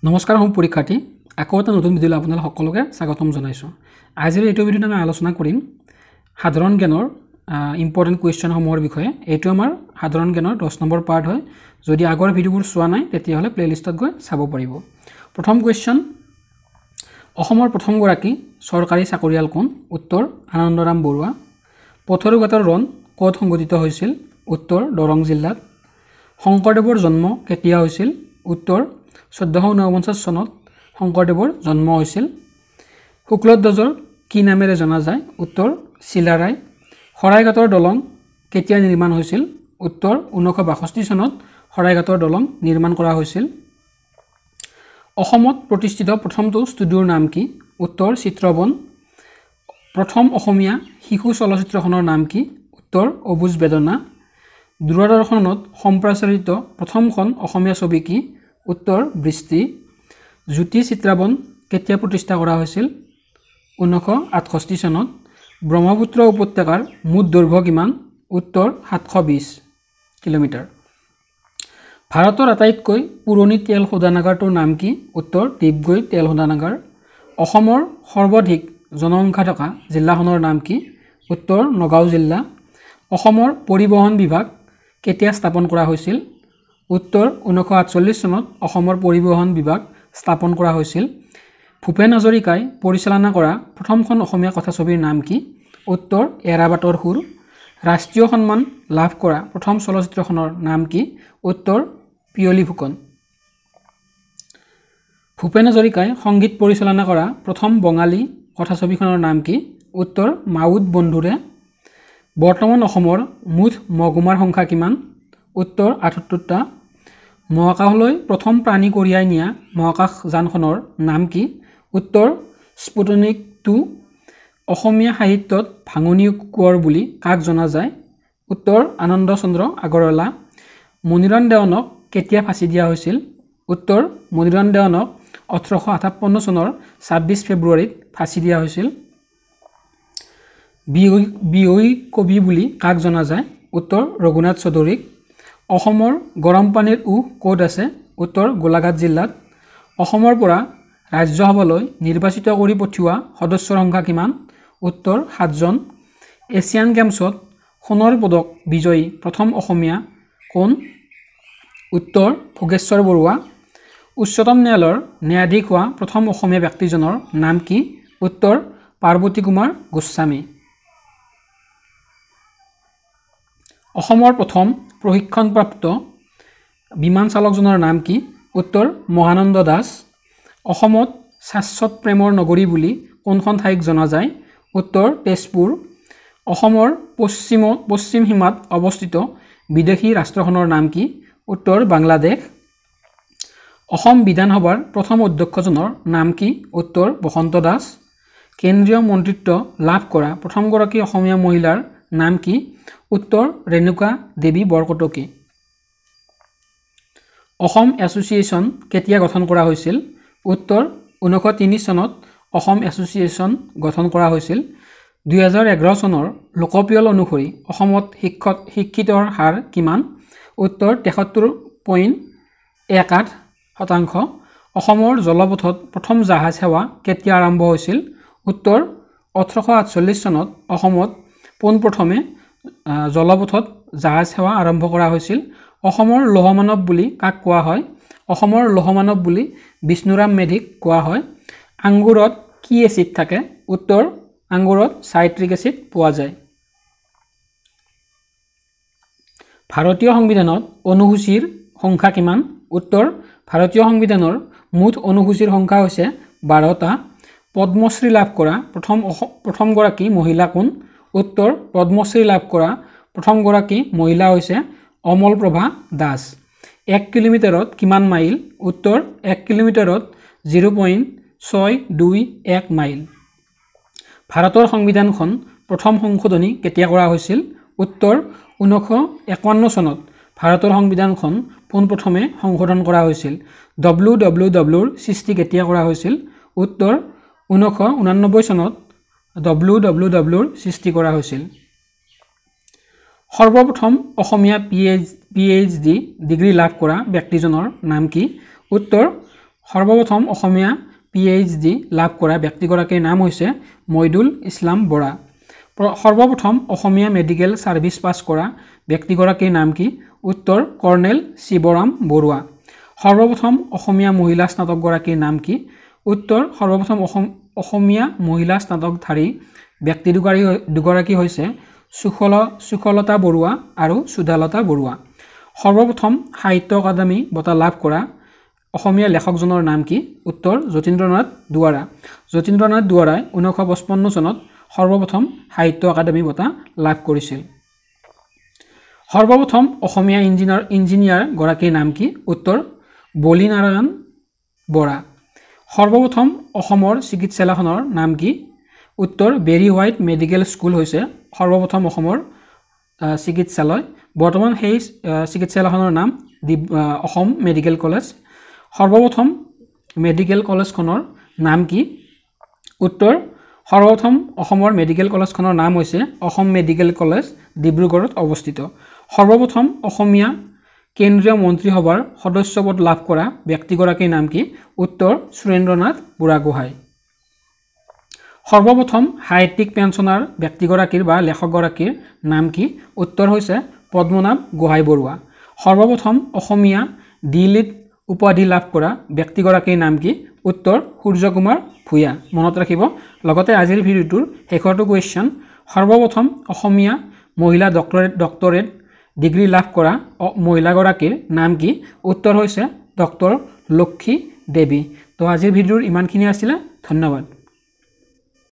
নমস্কাৰ পৰীক্ষাৰ্থী আকৌ এটা নতুন ভিডিঅ' আপোনালোক সকলোকে স্বাগতম জনাইছোঁ। আজিৰ এইটো ভিডিঅ'ত আমি আলোচনা কৰিম সাধাৰণ জ্ঞানৰ ইম্পৰ্টেণ্ট কুৱেশ্যনসমূহৰ বিষয়ে। এইটো আমাৰ সাধাৰণ জ্ঞানৰ 10 নম্বৰ পাৰ্ট হয়। যদি আগৰ ভিডিঅ'বোৰ চোৱা নাই তেতিয়াহ'লে প্লেলিষ্টত গৈ চাব পাৰিব। প্ৰথম কুৱেশ্যন, অসমৰ প্ৰথমগৰাকী চৰকাৰী চাকৰিয়াল কোন? উত্তৰ আনন্দৰাম বৰুৱা। পথৰুঘাটৰ ৰণ ক'ত সংঘটিত হৈছিল? উত্তৰ দৰং জিলাত। শংকৰদেৱৰ জন্ম কেতিয়া হৈছিল? উত্তৰ 1449 চনত শংকৰদেৱৰ জন্ম হৈছিল। শুক্লধ্বজৰ কি নামেৰে জনা যায়? উত্তৰ চিলাৰায়। শৰাইঘাটৰ দলং কেতিয়া নিৰ্মাণ হৈছিল? উত্তৰ 1962 চনত শৰাইঘাটৰ দলং নিৰ্মাণ কৰা হৈছিল। অসমত প্ৰতিষ্ঠিত প্ৰথমটো ষ্টুডিঅ'ৰ নাম কি? উত্তৰ চিত্ৰবন। প্ৰথম অসমীয়া শিশু চলচ্চিত্ৰখনৰ নাম কি? উত্তৰ অবুজ বেদনা। দূৰদৰ্শনত সম্প্ৰচাৰিত প্ৰথমখন অসমীয়া ছবি কি? উত্তৰ বৃষ্টি। জ্যোতি চিত্ৰাবন কেতিয়া প্ৰতিষ্ঠা কৰা হৈছিল? 1968 চনত। ব্ৰহ্মপুত্ৰ উপত্যকাৰ মুঠ দৈৰ্ঘ্য কিমান? উত্তৰ 720 কিলোমিটাৰ। ভাৰতৰ আটাইতকৈ পুৰণি তেল শোধনাগাৰটোৰ নাম কি? উত্তৰ ডিগবৈ তেল শোধনাগাৰ। অসমৰ সৰ্বাধিক জনসংখ্যা থকা জিলাখনৰ নাম কি? উত্তৰ নগাঁও জিলা। অসমৰ পৰিবহণ বিভাগ কেতিয়া স্থাপন কৰা হৈছিল? উত্তৰ 1948 চনত অসমৰ পৰিবহণ বিভাগ স্থাপন কৰা হৈছিল। ভূপেন হাজৰিকাই পৰিচালনা কৰা প্ৰথমখন অসমীয়া কথাছবিৰ নাম কি? উত্তৰ এৰাবাটৰ সুৰ। ৰাষ্ট্ৰীয় সন্মান লাভ কৰা প্ৰথম চলচ্চিত্ৰখনৰ নাম কি? উত্তৰ পিয়লি ফুকন। ভূপেন হাজৰিকাই সংগীত পৰিচালনা কৰা প্ৰথম বঙালী কথাছবিখনৰ নাম কি? উত্তৰ মাউত বন্ধুৰে। বৰ্তমান অসমৰ মুঠ মহকুমাৰ সংখ্যা কিমান? উত্তৰ 78টা। মহাকাশলৈ প্ৰথম প্ৰাণী কঢ়িয়াই নিয়া মহাকাশযানখনৰ নাম কি? উত্তৰ স্পুটনিক 2। অসমীয়া সাহিত্যত ভাঙনি কোঁৱৰ বুলি কাক জনা যায়? উত্তৰ আনন্দ চন্দ্ৰ আগৰৱালা। মণিৰণ দেৱানক কেতিয়া ফাঁচি দিয়া হৈছিল? উত্তৰ মণিৰণ দেৱানক 1858 চনৰ 26 ফেব্ৰুৱাৰীত ফাঁচি দিয়া হৈছিল। বিয়য়ী কবি বুলি কাক জনা যায়? উত্তৰ ৰঘুনাথ চৌধুৰীক। অসমৰ গৰম পানীৰ উঁহ ক'ত আছে? উত্তৰ গোলাঘাট জিলাত। অসমৰ পৰা ৰাজ্যসভালৈ নিৰ্বাচিত কৰি পঠিওৱা সদস্যৰ সংখ্যা কিমান? উত্তৰ 7জন। এছিয়ান গেমছত সোণৰ পদক বিজয়ী প্ৰথম অসমীয়া কোন? উত্তৰ ভোগেশ্বৰ বৰুৱা। উচ্চতম ন্যায়ালয়ৰ ন্যায়াধীশ হোৱা প্ৰথম অসমীয়া ব্যক্তিজনৰ নাম কি? উত্তৰ পাৰ্বতী কুমাৰ গোস্বামী। অসমৰ প্ৰথম প্ৰশিক্ষণপ্ৰাপ্ত বিমান চালকজনৰ নাম কি? উত্তৰ মহানন্দ দাস। অসমত শাশ্বত প্ৰেমৰ নগৰী বুলি কোনখন ঠাইক জনা যায়? উত্তৰ তেজপুৰ। অসমৰ পশ্চিম সীমাত অৱস্থিত বিদেশী ৰাষ্ট্ৰখনৰ নাম কি? উত্তৰ বাংলাদেশ। অসম বিধানসভাৰ প্ৰথম অধ্যক্ষজনৰ নাম কি? উত্তৰ বসন্ত দাস। কেন্দ্ৰীয় মন্ত্ৰিত্ব লাভ কৰা প্ৰথমগৰাকী অসমীয়া মহিলাৰ নাম কি? উত্তৰ ৰেণুকা দেৱী বৰকটকী। অসম এছ'চিয়েশ্যন কেতিয়া গঠন কৰা হৈছিল? উত্তৰ 1903 চনত অসম এছ'চিয়েশ্যন গঠন কৰা হৈছিল। 2011 চনৰ লোকপিয়ল অনুসৰি অসমত শিক্ষিতৰ হাৰ কিমান? উত্তৰ 73.18%। অসমৰ জলপথত প্ৰথম জাহাজ সেৱা কেতিয়া আৰম্ভ হৈছিল? উত্তৰ 1848 চনত অসমত পোনপ্ৰথমে জলপথত জাহাজ সেৱা আৰম্ভ কৰা হৈছিল। অসমৰ লৌহমানৱ বুলি কাক কোৱা হয়? অসমৰ লৌহমানৱ বুলি বিষ্ণুৰাম মেধিক কোৱা হয়। আঙুৰত কি এচিড থাকে? উত্তৰ আঙুৰত চাইট্ৰিক এচিড পোৱা যায়। ভাৰতীয় সংবিধানত অনুসূচীৰ সংখ্যা কিমান? উত্তৰ ভাৰতীয় সংবিধানৰ মুঠ অনুসূচীৰ সংখ্যা হৈছে 12টা। পদ্মশ্ৰী লাভ কৰা প্ৰথমগৰাকী মহিলা কোন? উত্তৰ পদ্মশ্ৰী লাভ কৰা প্ৰথমগৰাকী মহিলা হৈছে অমলপ্ৰভা দাস। 1 কিলোমিটাৰত কিমান মাইল? উত্তৰ 1 কিলোমিটাৰত 0.621 মাইল। ভাৰতৰ সংবিধানখন প্ৰথম সংশোধনী কেতিয়া কৰা হৈছিল? উত্তৰ 1951 চনত ভাৰতৰ সংবিধানখন পোনপ্ৰথমে সংশোধন কৰা হৈছিল। WWWৰ সৃষ্টি কেতিয়া কৰা হৈছিল? উত্তৰ 1989 চনত WWWৰ সৃষ্টি কৰা হৈছিল। সৰ্বপ্ৰথম অসমীয়া PhD ডিগ্ৰী লাভ কৰা ব্যক্তিজনৰ নাম কি? উত্তৰ সৰ্বপ্ৰথম অসমীয়া PhD লাভ কৰা ব্যক্তিগৰাকীৰ নাম হৈছে মইদুল ইছলাম বৰা। সৰ্বপ্ৰথম অসমীয়া মেডিকেল সাৰ্ভিস পাছ কৰা ব্যক্তিগৰাকীৰ নাম কি? উত্তৰ কৰ্ণেল শিৱৰাম বৰুৱা। সৰ্বপ্ৰথম অসমীয়া মহিলা স্নাতকগৰাকীৰ নাম কি? উত্তৰ সৰ্বপ্ৰথম অসমীয়া মহিলা স্নাতকধাৰী ব্যক্তি দুগৰাকী হৈছে সুখলতা বৰুৱা আৰু সুধালতা বৰুৱা। সৰ্বপ্ৰথম সাহিত্য অকাডেমী বঁটা লাভ কৰা অসমীয়া লেখকজনৰ নাম কি? উত্তৰ যতীন্দ্ৰনাথ দুৱৰা। যতীন্দ্ৰনাথ দুৱৰাই 1955 চনত সৰ্বপ্ৰথম সাহিত্য অকাডেমী বঁটা লাভ কৰিছিল। সৰ্বপ্ৰথম অসমীয়া ইঞ্জিনিয়াৰ গৰাকীৰ নাম কি? উত্তৰ বলিনাৰায়ণ বৰা। সৰ্বপ্ৰথম অসমৰ চিকিৎসালয়খনৰ নাম কি? উত্তৰ বেৰী হোৱাইট মেডিকেল স্কুল হৈছে সৰ্বপ্ৰথম অসমৰ চিকিৎসালয়। বৰ্তমান সেই চিকিৎসালয়খনৰ নাম অসম মেডিকেল কলেজ। সৰ্বপ্ৰথম মেডিকেল কলেজখনৰ নাম কি? উত্তৰ সৰ্বপ্ৰথম অসমৰ মেডিকেল কলেজখনৰ নাম হৈছে অসম মেডিকেল কলেজ, ডিব্ৰুগড়ত অৱস্থিত। সৰ্বপ্ৰথম অসমীয়া কেন্দ্ৰীয় মন্ত্ৰীসভাৰ সদস্যপদ লাভ কৰা ব্যক্তিগৰাকীৰ নাম কি? উত্তৰ সুৰেন্দ্ৰনাথ বুঢ়াগোহাঁই। সৰ্বপ্ৰথম সাহিত্যিক পেঞ্চনাৰ ব্যক্তিগৰাকীৰ বা লেখকগৰাকীৰ নাম কি? উত্তৰ হৈছে পদ্মনাভ গোহাঁই বৰুৱা। সৰ্বপ্ৰথম অসমীয়া ডি.লিট উপাধি লাভ কৰা ব্যক্তিগৰাকীৰ নাম কি? উত্তৰ সূৰ্যকুমাৰ ভূঞা। মনত ৰাখিব। লগতে আজিৰ ভিডিঅ'টোৰ শেষৰটো কুৱেশ্যন, সৰ্বপ্ৰথম অসমীয়া মহিলা ডক্টৰেট ডিগ্ৰী লাভ কৰা মহিলাগৰাকীৰ নাম কি? উত্তৰ হৈছে ডক্টৰ লক্ষী দেৱী। তো আজিৰ ভিডিঅ'ৰ ইমানখিনি আছিলে। ধন্যবাদ।